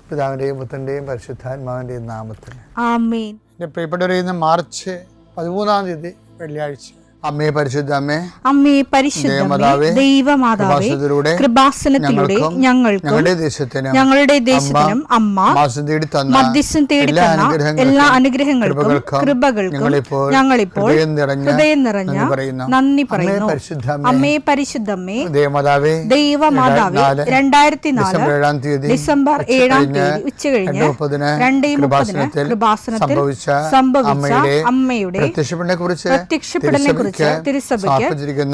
പിതാവിൻ്റെയും പുത്രൻ്റെയും പരിശുദ്ധാത്മാവിൻ്റെയും നാമത്തിൽ ആമേൻ. എൻ്റെ പ്രിയപ്പെട്ടവരെ, ഇന്ന് മാർച്ച് 13 വെള്ളിയാഴ്ച. അമ്മേ പരിശുദ്ധ അമ്മേ, അമ്മേ പരിശുദ്ധമേ, ദൈവമാതാവേ, കൃപാസനത്തിലൂടെ ഞങ്ങൾക്കും ഞങ്ങളുടെ ദേശത്തിനും അമ്മ മധ്യസ്ഥം തേടി തന്ന എല്ലാ അനുഗ്രഹങ്ങൾക്കും കൃപകൾക്കും ഞങ്ങളിപ്പോൾ ഹൃദയം നിറഞ്ഞ നന്ദി പറയുന്നു. അമ്മേ പരിശുദ്ധമേ, ദൈവമാതാവേ, 2004 ഡിസംബർ 7 ഉച്ചകഴിഞ്ഞ് 2:30 കൃപാസനത്തിൽ സംഭവിച്ച അമ്മയുടെ പ്രത്യക്ഷപ്പെടലിനെ കുറിച്ച് തിരുസഭയ്ക്ക്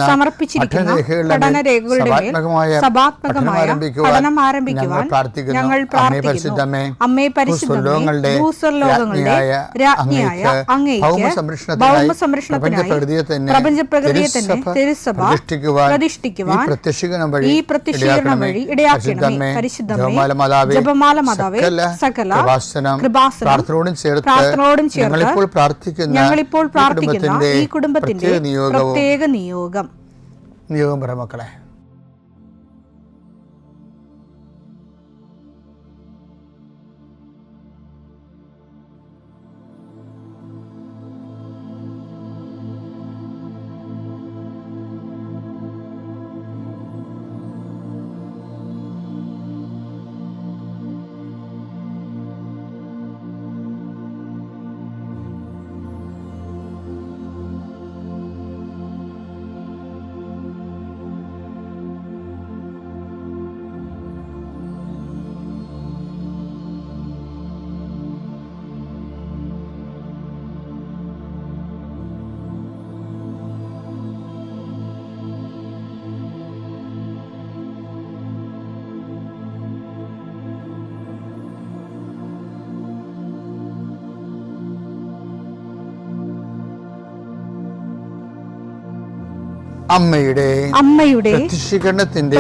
സമർപ്പിച്ചിരിക്കുന്ന പഠനരേഖകളുടെ മേൽ സഭാത്മകമായ പഠനം ആരംഭിക്കുവാൻ ഞങ്ങൾ പ്രാർത്ഥിക്കുന്നു. അമ്മേ പരിശുദ്ധമേ, ഭൂസ്വർലോകങ്ങളുടെ രാജ്ഞിയായ അങ്ങേയ്ക്ക് ഭൗമസംരക്ഷണത്തിനായി പ്രപഞ്ചപ്രകൃതിയെ തന്നെ തിരുസഭ പ്രതിഷ്ഠിക്കുവാൻ ഈ പ്രത്യക്ഷീകരണം വഴി ഇടയാക്കണമേ. പരിശുദ്ധമേ, ജപമാല മാതാവേ, സകല കൃപാസനം പ്രാർത്ഥനയോടും ചേർത്ത് ഞങ്ങളിപ്പോൾ പ്രാർത്ഥിക്കുന്ന ഈ കുടുംബത്തിന്റെ പ്രത്യേക നിയോഗം പറ മക്കളെ. അമ്മയുടെ പ്രത്യക്ഷീകരണത്തിന്റെ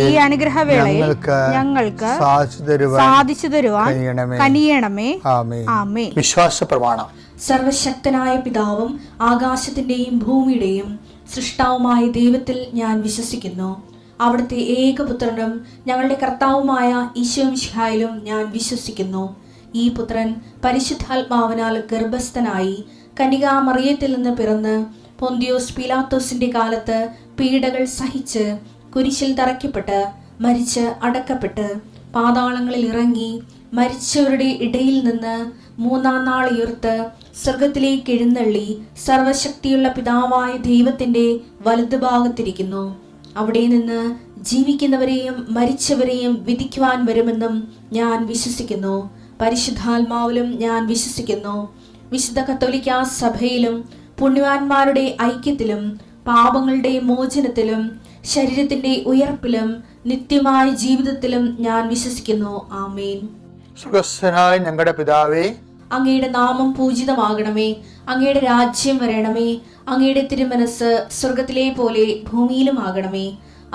ഈ അനുഗ്രഹവേളയിൽ ഞങ്ങൾക്ക് സാധിച്ചു തരുവാൻ കനിയണമേ. ആമേൻ. വിശ്വാസ പ്രമാണം. സർവശക്തനായ പിതാവും ആകാശത്തിന്റെയും ഭൂമിയുടെയും സൃഷ്ടാവുമായ ദൈവത്തിൽ ഞാൻ വിശ്വസിക്കുന്നു. അവിടുത്തെ ഏകപുത്രനും ഞങ്ങളുടെ കർത്താവുമായ ഈശോമിശിഹായിലും ഞാൻ വിശ്വസിക്കുന്നു. ഈ പുത്രൻ പരിശുദ്ധാത്മാവിനാൽ ഗർഭസ്ഥനായി കന്യകാമറിയത്തിൽ നിന്ന് പിറന്ന് പൊന്തിയോസ് പീലാത്തോസിന്റെ കാലത്ത് പീഡകൾ സഹിച്ച് കുരിശിൽ തറയ്ക്കപ്പെട്ട് മരിച്ച് അടക്കപ്പെട്ട് പാതാളങ്ങളിൽ ഇറങ്ങി മരിച്ചവരുടെ ഇടയിൽ നിന്ന് 3-ാം നാൾ ഉയർത്ത് സ്വർഗത്തിലേക്ക് എഴുന്നള്ളി സർവശക്തിയുള്ള പിതാവായ ദൈവത്തിന്റെ വലതുഭാഗത്തിരിക്കുന്നു. അവിടെ നിന്ന് ജീവിക്കുന്നവരെയും മരിച്ചവരെയും വിധിക്കുവാൻ വരുമെന്നും ഞാൻ വിശ്വസിക്കുന്നു. പരിശുദ്ധാത്മാവിലും ഞാൻ വിശ്വസിക്കുന്നു. വിശുദ്ധ കത്തോലിക്കാ സഭയിലും പുണ്യവാന്മാരുടെ ഐക്യത്തിലും പാപങ്ങളുടെ മോചനത്തിലും ശരീരത്തിന്റെ ഉയർപ്പിലും നിത്യമായ ജീവിതത്തിലും ഞാൻ വിശ്വസിക്കുന്നു. ആമേൻ. സ്വർഗ്ഗസ്ഥനായ ഞങ്ങളുടെ പിതാവേ, അങ്ങയുടെ നാമം പൂജിതമാകണമേ. അങ്ങയുടെ രാജ്യം വരണമേ. അങ്ങയുടെ തിരുമനസ് സ്വർഗത്തിലെ പോലെ ഭൂമിയിലും ആകണമേ.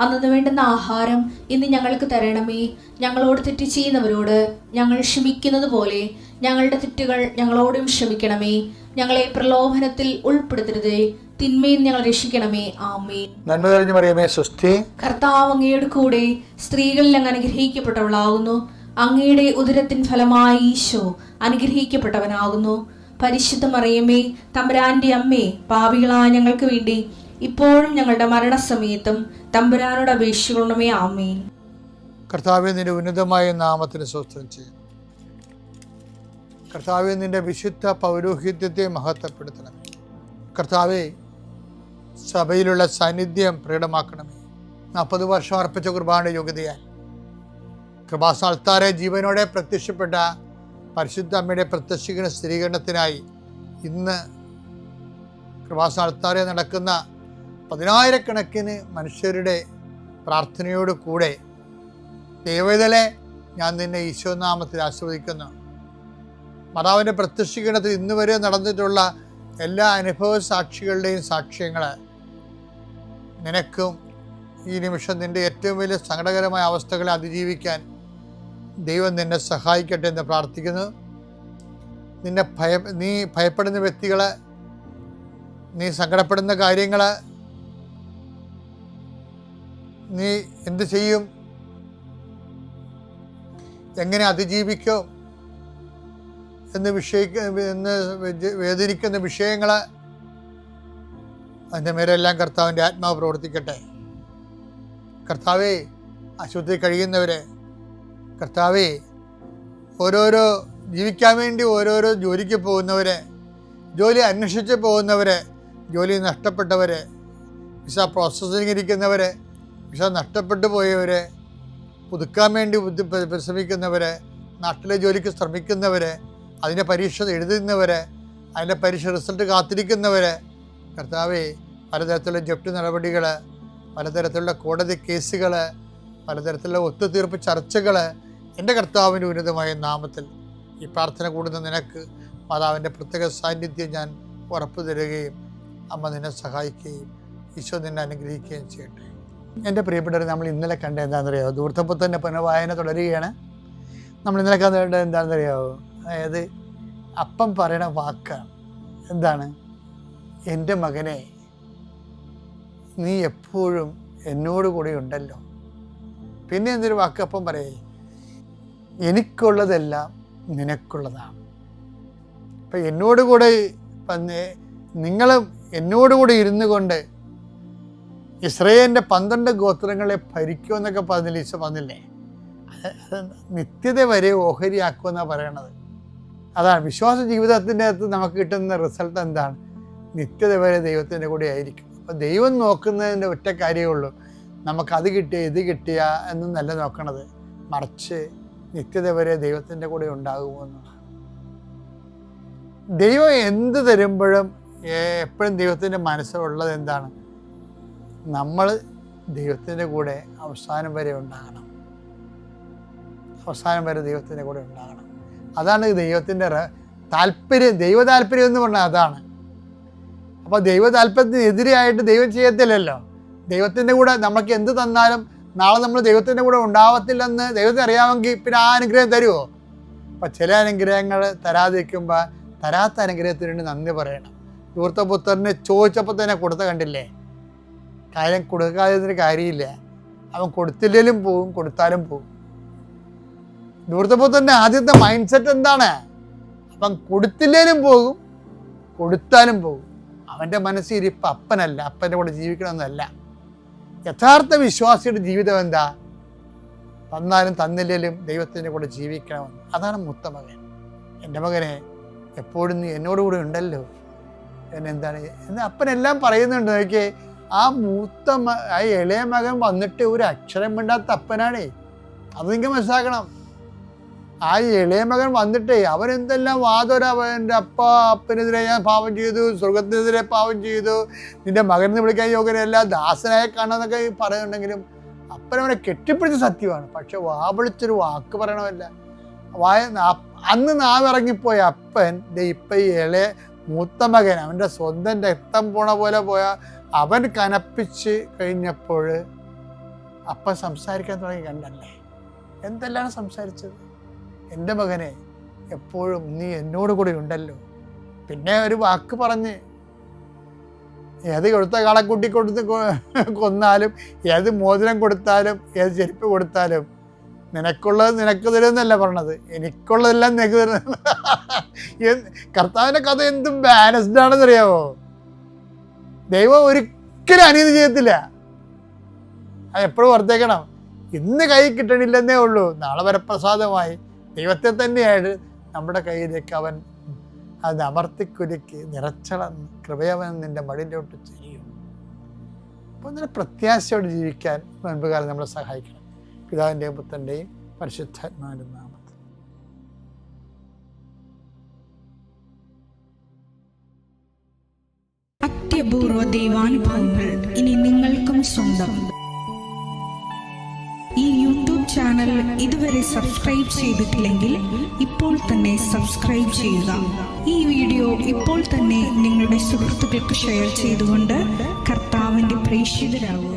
അന്നു വേണ്ടുന്ന ആഹാരം ഇന്ന് ഞങ്ങൾക്ക് തരണമേ. ഞങ്ങളോട് തെറ്റ് ചെയ്യുന്നവരോട് ഞങ്ങൾ ക്ഷമിക്കുന്നത് പോലെ ഞങ്ങളുടെ തെറ്റുകൾ ഞങ്ങളോടും ക്ഷമിക്കണമേ. ഞങ്ങളെ പ്രലോഭനത്തിൽ ഉൾപ്പെടുത്തരുതേ, തിന്മയിൽ ഞങ്ങൾ രക്ഷിക്കണമേ. ആമേൻ. നന്മ നിറഞ്ഞ മറിയമേ, സ്വസ്തി. കർത്താവ് അങ്ങയുടെ കൂടെ സ്ത്രീകളിൽ അങ്ങ് അനുഗ്രഹിക്കപ്പെട്ടവളാകുന്നു. അങ്ങയുടെ ഉദരത്തിൻ ഫലമായി ഈശോ അനുഗ്രഹിക്കപ്പെട്ടവനാകുന്നു. പരിശുദ്ധ മറിയമേ, തമ്പുരാന്റെ അമ്മേ, പാപികളായ ഞങ്ങൾക്ക് വേണ്ടി ഇപ്പോഴും ഞങ്ങളുടെ മരണസമയത്തും തമ്പുരാനോട് അപേക്ഷിക്കണമേ. ആമേൻ. കർത്താവേ, നിന്റെ ഉന്നതമായ നാമത്തിന് സ്തോത്രം ചെയ്യും. കർത്താവേ, നിന്റെ വിശുദ്ധ പൗരോഹിത്യത്തെ മഹത്വപ്പെടുത്തണമേ. കർത്താവേ, സഭയിലുള്ള സാന്നിധ്യം പ്രകടമാക്കണമേ. 40 വർഷം അർപ്പിച്ച കുർബാനയുടെ യോഗ്യതയാൽ കൃപാസ്ഥാനത്താരെ ജീവനോടെ പ്രത്യക്ഷപ്പെട്ട പരിശുദ്ധ അമ്മയുടെ പ്രത്യക്ഷീകരണ സ്ഥിരീകരണത്തിനായി ഇന്ന് കൃപാസ്ഥാനത്താരെ നടക്കുന്ന 10,000-കണക്കിന് മനുഷ്യരുടെ പ്രാർത്ഥനയോട് കൂടെ ദൈവവേദലെ ഞാൻ നിന്നെ ഈശോനാമത്തിൽ ആശീർവദിക്കുന്നു. മാതാവിൻ്റെ പ്രത്യക്ഷീകരണത്തിൽ ഇന്ന് വരെ നടന്നിട്ടുള്ള എല്ലാ അനുഭവ സാക്ഷികളുടെയും സാക്ഷ്യങ്ങൾ നിനക്കും ഈ നിമിഷം നിൻ്റെ ഏറ്റവും വലിയ സങ്കടകരമായ അവസ്ഥകളെ അതിജീവിക്കാൻ ദൈവം നിന്നെ സഹായിക്കട്ടെ എന്ന് പ്രാർത്ഥിക്കുന്നു. നീ ഭയപ്പെടുന്ന വ്യക്തികൾ, നീ സങ്കടപ്പെടുന്ന കാര്യങ്ങൾ, നീ എന്ത് ചെയ്യും, എങ്ങനെ അതിജീവിക്കും എന്ന് വേദനിക്കുന്ന വിഷയങ്ങൾ, അതിൻ്റെ മേലെല്ലാം കർത്താവിൻ്റെ ആത്മാവ് പ്രവർത്തിക്കട്ടെ. കർത്താവേ, ആശുപത്രി കഴിയുന്നവരെ, കർത്താവേ, ഓരോരോ ജീവിക്കാൻ വേണ്ടി ഓരോരോ ജോലിക്ക് പോകുന്നവരെ, ജോലി അന്വേഷിച്ച് പോകുന്നവരെ, ജോലി നഷ്ടപ്പെട്ടവരെ, വിസ പ്രോസസ്സിംഗ് ഇരിക്കുന്നവരെ, വിസ നഷ്ടപ്പെട്ടു പോയവരെ, പുതുക്കാൻ വേണ്ടി പരിശ്രമിക്കുന്നവരെ, നാട്ടിലെ ജോലിക്ക് ശ്രമിക്കുന്നവരെ, അതിൻ്റെ പരീക്ഷ എഴുതുന്നവരെ, അതിൻ്റെ പരീക്ഷ റിസൾട്ട് കാത്തിരിക്കുന്നവരെ, കർത്താവേ, പലതരത്തിലുള്ള ജപ്തി നടപടികൾ, പലതരത്തിലുള്ള കോടതി കേസുകൾ, പലതരത്തിലുള്ള ഒത്തുതീർപ്പ് ചർച്ചകൾ, എൻ്റെ കർത്താവിൻ്റെ ഉന്നതമായ നാമത്തിൽ ഈ പ്രാർത്ഥന കൂടുന്ന നിനക്ക് മാതാവിൻ്റെ പ്രത്യേക സാന്നിധ്യം ഞാൻ ഉറപ്പു തരികയും അമ്മ നിന്നെ സഹായിക്കുകയും ഈശോ നിന്നെ അനുഗ്രഹിക്കുകയും ചെയ്യട്ടെ. എൻ്റെ പ്രിയപ്പെട്ടവർ, നമ്മൾ ഇന്നലെ കണ്ട എന്താണെന്നറിയാമോ? ധൂർത്തപുത്രൻ്റെ പുനഃവായന തുടരുകയാണ്. നമ്മൾ ഇന്നലെ കണ്ടത് എന്താണെന്നറിയാമോ? അതായത് അപ്പം പറയണ വാക്കാണ്. എന്താണ്? എൻ്റെ മകനെ, നീ എപ്പോഴും എന്നോട് കൂടെ ഉണ്ടല്ലോ. പിന്നെ എന്തൊരു വാക്ക് അപ്പം പറയേ? എനിക്കുള്ളതെല്ലാം നിനക്കുള്ളതാണ്. അപ്പം എന്നോട് കൂടെ നിങ്ങൾ എന്നോടുകൂടെ ഇരുന്നു കൊണ്ട് ഇസ്രായേലിൻ്റെ 12 ഗോത്രങ്ങളെ ഭരിക്കുമെന്നൊക്കെ പറഞ്ഞില്ല ഈശോ പറഞ്ഞില്ലേ? അത് നിത്യത വരെ ഓഹരിയാക്കുമെന്നാണ് പറയണത്. അതാണ് വിശ്വാസ ജീവിതത്തിൻ്റെ അകത്ത് നമുക്ക് കിട്ടുന്ന റിസൾട്ട്. എന്താണ്? നിത്യത വരെ ദൈവത്തിൻ്റെ കൂടെ ആയിരിക്കും. അപ്പോൾ ദൈവം നോക്കുന്നതിൻ്റെ ഒറ്റ കാര്യമേ ഉള്ളൂ, നമുക്കത് കിട്ടിയ ഇത് കിട്ടിയ എന്നല്ല നോക്കണത്, മറിച്ച് നിത്യത വരെ ദൈവത്തിൻ്റെ കൂടെ ഉണ്ടാകുമോ എന്നുള്ളതാണ്. ദൈവം എന്ത് തരുമ്പോഴും എപ്പോഴും ദൈവത്തിൻ്റെ മനസ്സിലുള്ളത് എന്താണ്? നമ്മൾ ദൈവത്തിൻ്റെ കൂടെ അവസാനം വരെ ഉണ്ടാകണം. അവസാനം വരെ ദൈവത്തിൻ്റെ കൂടെ ഉണ്ടാകണം. അതാണ് ദൈവത്തിൻ്റെ താല്പര്യം. ദൈവ താല്പര്യം എന്ന് പറഞ്ഞാൽ അതാണ്. അപ്പോൾ ദൈവ താല്പര്യത്തിനെതിരെയായിട്ട് ദൈവം ചെയ്യത്തില്ലല്ലോ. ദൈവത്തിൻ്റെ കൂടെ നമുക്ക് എന്ത് തന്നാലും നാളെ നമ്മൾ ദൈവത്തിൻ്റെ കൂടെ ഉണ്ടാവത്തില്ലെന്ന് ദൈവത്തിന് അറിയാമെങ്കിൽ പിന്നെ ആ അനുഗ്രഹം തരുമോ? അപ്പം ചില അനുഗ്രഹങ്ങൾ തരാതിരിക്കുമ്പോൾ തരാത്ത അനുഗ്രഹത്തിന് വേണ്ടി നന്ദി പറയണം. ധൂർത്തപുത്രന് ചോദിച്ചപ്പോൾ തന്നെ കൊടുത്ത കണ്ടില്ലേ? കാര്യം കൊടുക്കാതിരുന്നൊരു കാര്യമില്ല. അവൻ കൊടുത്തില്ലെങ്കിലും പോകും, കൊടുത്താലും പോകും. ധൂർത്തപുത്രൻ്റെ ആദ്യത്തെ മൈൻഡ് സെറ്റ് എന്താണ്? അവൻ കൊടുത്തില്ലേലും പോകും, കൊടുത്താലും പോകും. അവൻ്റെ മനസ്സിരിപ്പ് അപ്പനല്ല, അപ്പൻ്റെ കൂടെ ജീവിക്കണമെന്നല്ല. യഥാർത്ഥ വിശ്വാസിയുടെ ജീവിതം എന്താ? തന്നാലും തന്നില്ലേലും ദൈവത്തിൻ്റെ കൂടെ ജീവിക്കണമെന്ന്. അതാണ് മൂത്ത മകൻ. എൻ്റെ മകനെ, എപ്പോഴും നീ എന്നോടുകൂടെ ഉണ്ടല്ലോ. എന്നെന്താണ് എന്ന് അപ്പനെല്ലാം പറയുന്നുണ്ട്. നോക്കിയേ, ആ ആ ഇളയ മകൻ വന്നിട്ട് ഒരു അക്ഷരം മിണ്ടാത്ത അപ്പനാണേ. അത് നിങ്ങൾക്ക് മനസ്സിലാക്കണം. ആ ഇളയ മകൻ വന്നിട്ടേ അവരെന്തെല്ലാം അവൻ്റെ അപ്പനെതിരെ ഞാൻ പാപം ചെയ്തു, സ്വർഗത്തിനെതിരെ പാപം ചെയ്തു, നിന്റെ മകനെന്ന് വിളിക്കാൻ യോഗ്യനല്ല, ദാസനായ കാണാന്നൊക്കെ പറയുന്നുണ്ടെങ്കിലും അപ്പനവനെ കെട്ടിപ്പിടിച്ച സത്യമാണ്. പക്ഷെ വിളിച്ചൊരു വാക്ക് പറയണമല്ല. അന്ന് നാവിറങ്ങിപ്പോയ അപ്പൻ ഇപ്പം ഈ ഇളയ മൂത്ത മകൻ, അവൻ്റെ സ്വന്തം രക്തം പോണ പോലെ പോയ അവൻ കനപ്പിച്ച് കഴിഞ്ഞപ്പോൾ അപ്പൻ സംസാരിക്കാൻ തുടങ്ങി. കണ്ടല്ലേ എന്തെല്ലാം സംസാരിച്ചത്? എൻ്റെ മകനെ, എപ്പോഴും നീ എന്നോട് കൂടെ ഉണ്ടല്ലോ. പിന്നെ ഒരു വാക്ക് പറഞ്ഞ്, ഏത് കൊടുത്ത കാളക്കുട്ടി കൊടുത്ത് കൊന്നാലും, ഏത് മോതിരം കൊടുത്താലും, ഏത് ചെരുപ്പ് കൊടുത്താലും നിനക്കുള്ളത് നിനക്ക് തരുമെന്നല്ല പറഞ്ഞത്, എനിക്കുള്ളതെല്ലാം നിനക്ക് തരുന്ന. കർത്താവിൻ്റെ കഥ എന്തും ബാലൻസ്ഡ് ആണെന്നറിയാമോ? ദൈവം ഒരിക്കലും അനീതി ചെയ്യത്തില്ല. അത് എപ്പോഴും ഓർത്തേക്കണം. ഇന്ന് കൈ കിട്ടണില്ലെന്നേ ഉള്ളൂ, നാളെ വരപ്രസാദമായി ദൈവത്തെ തന്നെയായിട്ട് നമ്മുടെ കയ്യിലേക്ക് അവൻ അത് അമർത്തിക്കുരുക്കി നിറച്ചളന്ന് കൃപയവൻ നിൻ്റെ മടിയിലോട്ട് ചെയ്യും. അപ്പോൾ ഇന്നലെ പ്രത്യാശയോടെ ജീവിക്കാൻ മുൻപ് കാലം നമ്മളെ സഹായിക്കണം. പിതാവിൻ്റെയും പുത്രൻ്റെയും പരിശുദ്ധാത്മാവിൻ്റെ നാമത്തിൽ. അത്യപൂർവ ദൈവാനുഭവങ്ങൾ ഇനി നിങ്ങൾക്കും സ്വന്തം. ഈ യൂട്യൂബ് ചാനൽ ഇതുവരെ സബ്സ്ക്രൈബ് ചെയ്തിട്ടില്ലെങ്കിൽ ഇപ്പോൾ തന്നെ സബ്സ്ക്രൈബ് ചെയ്യുക. ഈ വീഡിയോ ഇപ്പോൾ തന്നെ നിങ്ങളുടെ സുഹൃത്തുക്കൾക്ക് ഷെയർ ചെയ്തുകൊണ്ട് കർത്താവിൻ്റെ പ്രേക്ഷിതരാകുക.